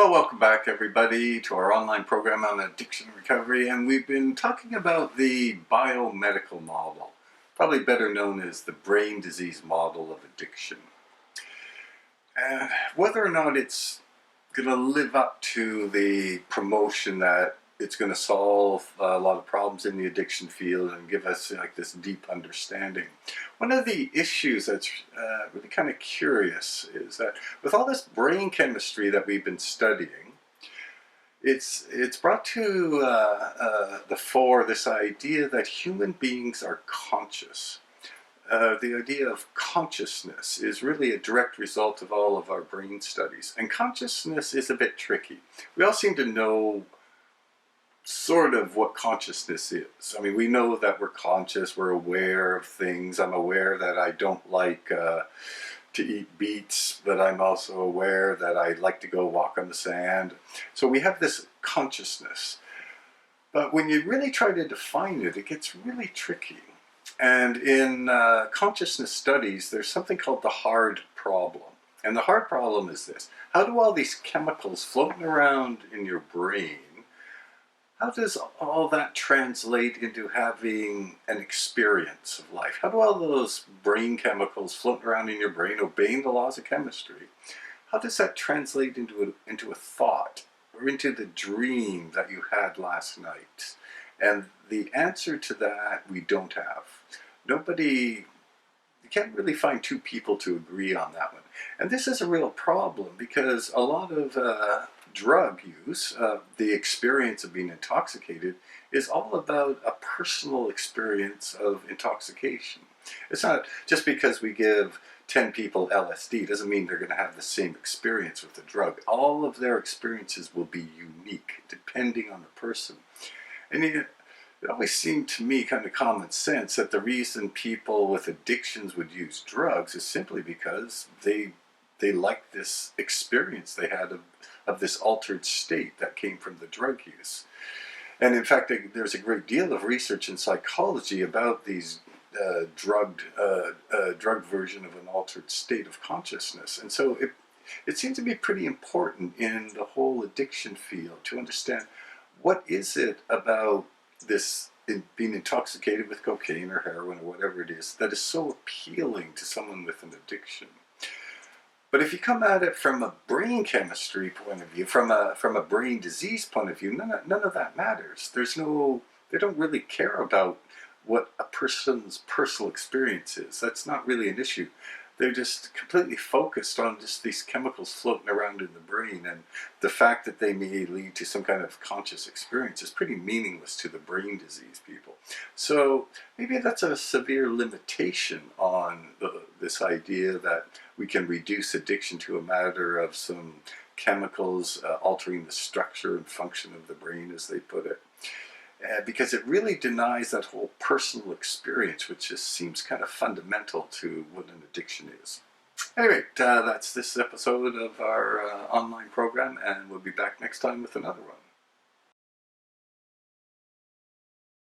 Well, welcome back everybody to our online program on addiction recovery, and we've been talking about the biomedical model, probably better known as the brain disease model of addiction. And whether or not it's going to live up to the promotion that it's going to solve a lot of problems in the addiction field and give us like this deep understanding. One of the issues that's really kind of curious is that with all this brain chemistry that we've been studying, it's brought to the fore this idea that human beings are conscious. The idea of consciousness is really a direct result of all of our brain studies. And consciousness is a bit tricky. We all seem to know sort of what consciousness is. I mean, we know that we're conscious, we're aware of things. I'm aware that I don't like to eat beets, but I'm also aware that I like to go walk on the sand. So we have this consciousness. But when you really try to define it, it gets really tricky. And in consciousness studies, there's something called the hard problem. And the hard problem is this: how do all these chemicals floating around in your brain, how does all that translate into having an experience of life? How do all those brain chemicals floating around in your brain, obeying the laws of chemistry, how does that translate into a thought or into the dream that you had last night? And the answer to that we don't have. You can't really find two people to agree on that one. And this is a real problem because a lot of drug use, the experience of being intoxicated, is all about a personal experience of intoxication. It's not just because we give 10 people LSD doesn't mean they're going to have the same experience with the drug. All of their experiences will be unique depending on the person. And it always seemed to me kind of common sense that the reason people with addictions would use drugs is simply because they liked this experience they had of this altered state that came from the drug use. And in fact, there's a great deal of research in psychology about these drug version of an altered state of consciousness. And so it seems to be pretty important in the whole addiction field to understand what is it about this being intoxicated with cocaine or heroin or whatever it is that is so appealing to someone with an addiction. But if you come at it from a brain chemistry point of view, from a brain disease point of view, none of that matters. They don't really care about what a person's personal experience is. That's not really an issue. They're just completely focused on just these chemicals floating around in the brain, and the fact that they may lead to some kind of conscious experience is pretty meaningless to the brain disease people. So maybe that's a severe limitation on this idea that we can reduce addiction to a matter of some chemicals altering the structure and function of the brain, as they put it. Because it really denies that whole personal experience, which just seems kind of fundamental to what an addiction is. Anyway, that's this episode of our online program, and we'll be back next time with another one.